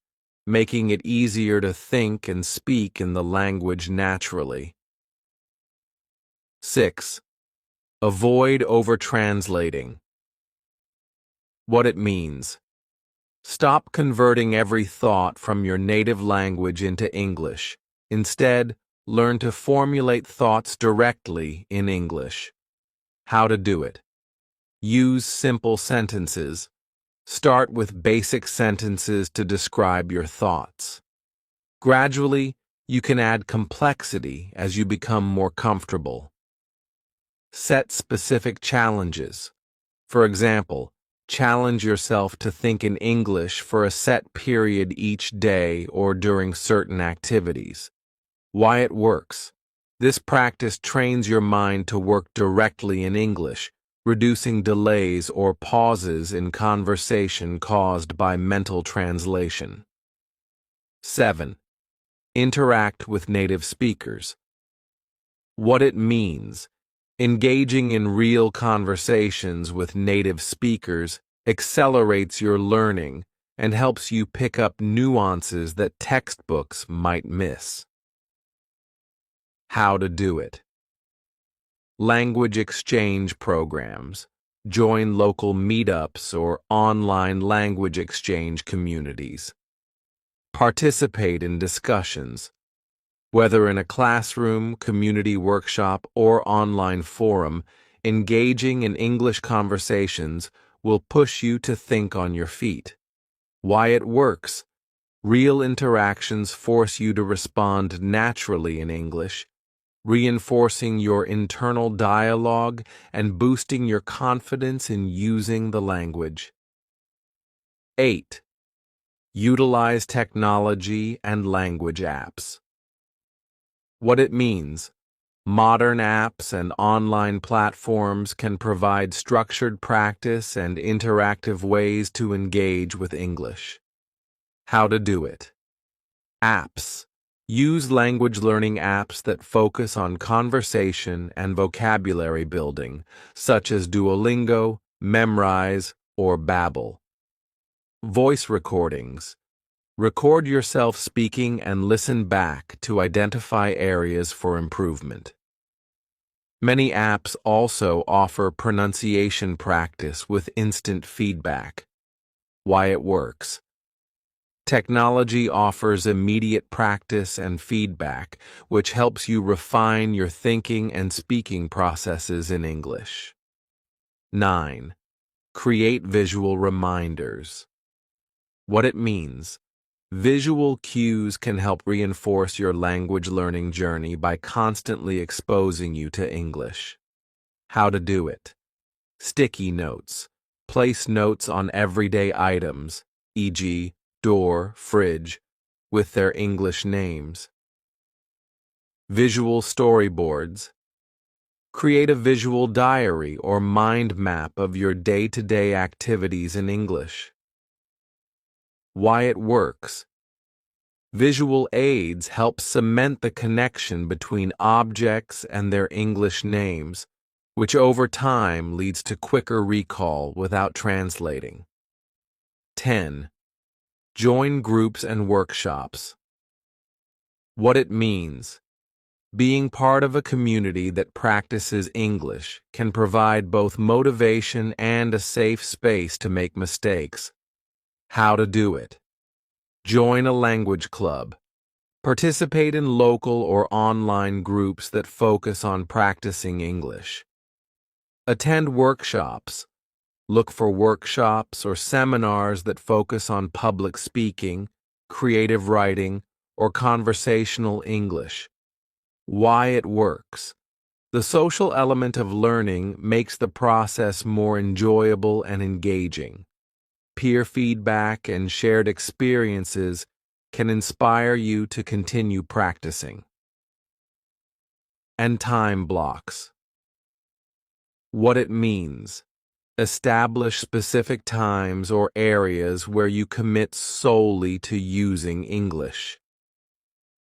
making it easier to think and speak in the language naturally. 6. Avoid over-translating. What it means. Stop converting every thought from your native language into English. Instead, learn to formulate thoughts directly in English. How to do it. Use simple sentences. Start with basic sentences to describe your thoughts. Gradually, you can add complexity as you become more comfortable. Set specific challenges. For example, Challenge yourself to think in English for a set period each day or during certain activities. Why it works. This practice trains your mind to work directly in English, reducing delays or pauses in conversation caused by mental translation. 7. Interact with native speakers. What it means. Engaging in real conversations with native speakers accelerates your learning and helps you pick up nuances that textbooks might miss. How to do it. Language exchange programs. Join local meetups or online language exchange communities. Participate in discussions. Whether in a classroom, community workshop, or online forum, engaging in English conversations will push you to think on your feet. Why it works. Real interactions force you to respond naturally in English, reinforcing your internal dialogue and boosting your confidence in using the language. 8. Utilize technology and language apps. What it means. Modern apps and online platforms can provide structured practice and interactive ways to engage with English. How to do it. Apps. Use language learning apps that focus on conversation and vocabulary building, such as Duolingo, Memrise, or Babbel. Voice recordings. Record yourself speaking and listen back to identify areas for improvement. Many apps also offer pronunciation practice with instant feedback. Why it works. Technology offers immediate practice and feedback, which helps you refine your thinking and speaking processes in English. 9. Create visual reminders. What it means. Visual cues can help reinforce your language learning journey by constantly exposing you to English. How to do it. Sticky notes. Place notes on everyday items, e.g., door, fridge, with their English names. Visual storyboards. Create a visual diary or mind map of your day-to-day activities in English. Why it works. Visual aids help cement the connection between objects and their English names, which over time leads to quicker recall without translating. 10. Join groups and workshops. What it means. Being part of a community that practices English can provide both motivation and a safe space to make mistakes. How to do it. Join a language club. Participate in local or online groups that focus on practicing English. Attend workshops. Look for workshops or seminars that focus on public speaking, creative writing, or conversational English. Why it works. The social element of learning makes the process more enjoyable and engaging. Peer feedback and shared experiences can inspire you to continue practicing. And time blocks. What it means. Establish specific times or areas where you commit solely to using English.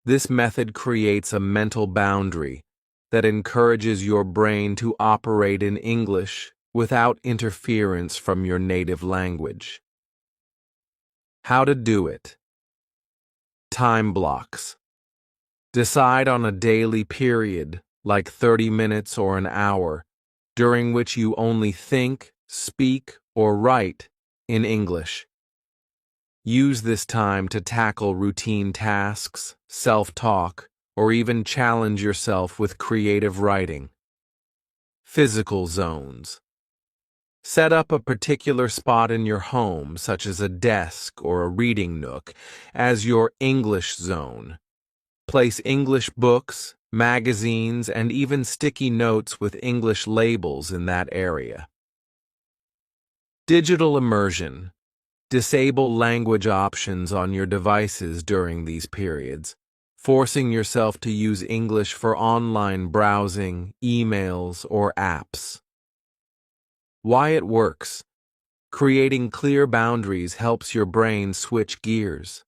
This method creates a mental boundary that encourages your brain to operate in English without interference from your native language. How to do it. Time blocks. Decide on a daily period, like 30 minutes or an hour, during which you only think, speak, or write in English. Use this time to tackle routine tasks, self-talk, or even challenge yourself with creative writing. Physical zones. Set up a particular spot in your home, such as a desk or a reading nook, as your English zone. Place English books, magazines, and even sticky notes with English labels in that area. Digital immersion. Disable language options on your devices during these periods, forcing yourself to use English for online browsing, emails, or apps. Why it works. Creating clear boundaries helps your brain switch gears.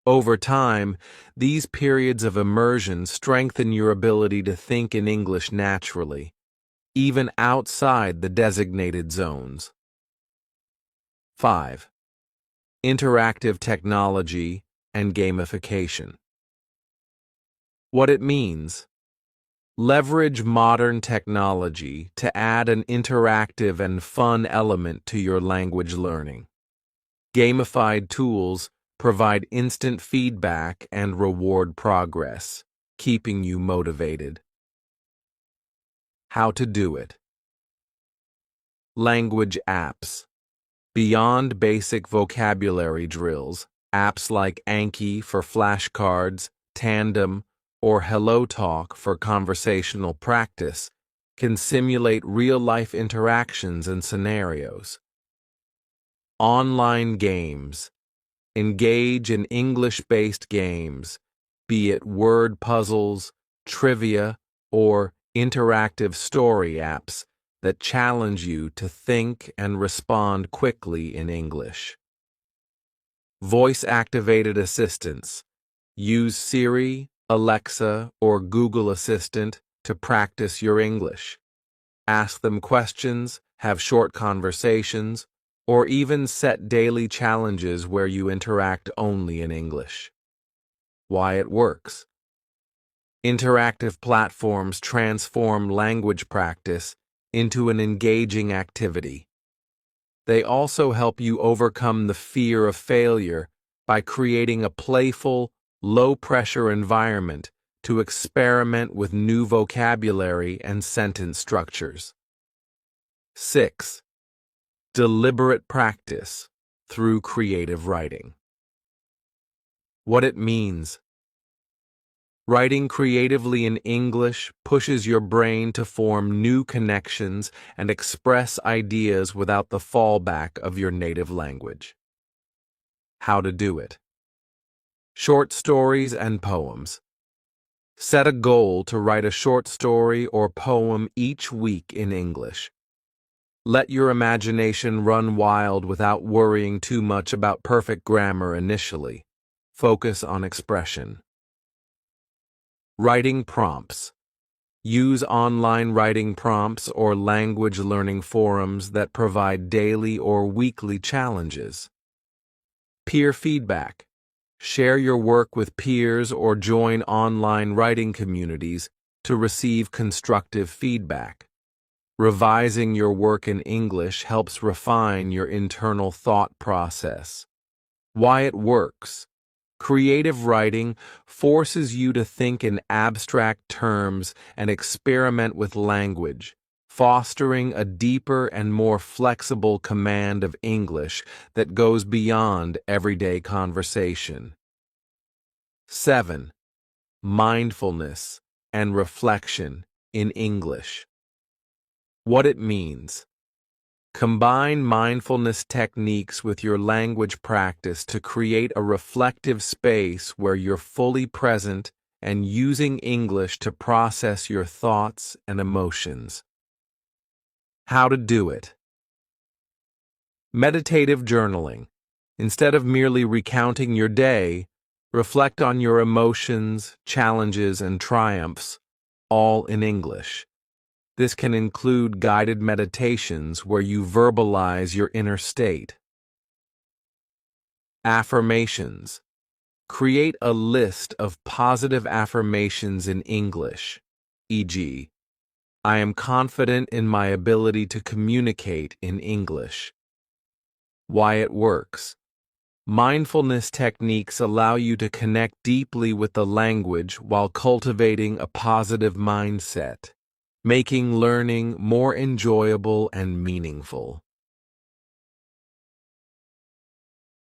Over time, these periods of immersion strengthen your ability to think in English naturally, even outside the designated zones. 5. Interactive technology and gamification. What it means. Leverage modern technology to add an interactive and fun element to your language learning. Gamified tools provide instant feedback and reward progress, keeping you motivated. How to do it. Language apps. Beyond basic vocabulary drills, apps like Anki for flashcards, Tandem, or HelloTalk for conversational practice can simulate real-life interactions and scenarios. Online games. Engage in English-based games, be it word puzzles, trivia, or interactive story apps that challenge you to think and respond quickly in English. Voice-activated assistants. Use Siri, Alexa, or Google Assistant to practice your English. Ask them questions, have short conversations, or even set daily challenges where you interact only in English. Why it works. Interactive platforms transform language practice into an engaging activity. They also help you overcome the fear of failure by creating a playful, low-pressure environment to experiment with new vocabulary and sentence structures. 6. Deliberate practice through creative writing. What it means. Writing creatively in English pushes your brain to form new connections and express ideas without the fallback of your native language. How to do it. Short stories and poems. Set a goal to write a short story or poem each week in English. Let your imagination run wild without worrying too much about perfect grammar initially. Focus on expression. Writing prompts. Use online writing prompts or language learning forums that provide daily or weekly challenges. Peer feedback. Share your work with peers or join online writing communities to receive constructive feedback. Revising your work in English helps refine your internal thought process. Why it works. Creative writing forces you to think in abstract terms and experiment with language, fostering a deeper and more flexible command of English that goes beyond everyday conversation. 7. Mindfulness and reflection in English. What it means. Combine mindfulness techniques with your language practice to create a reflective space where you're fully present and using English to process your thoughts and emotions. How to do it. Meditative journaling. Instead of merely recounting your day, reflect on your emotions, challenges, and triumphs, all in English. This can include guided meditations where you verbalize your inner state. Affirmations. Create a list of positive affirmations in English, e.g., I am confident in my ability to communicate in English. Why it works. Mindfulness techniques allow you to connect deeply with the language while cultivating a positive mindset, making learning more enjoyable and meaningful.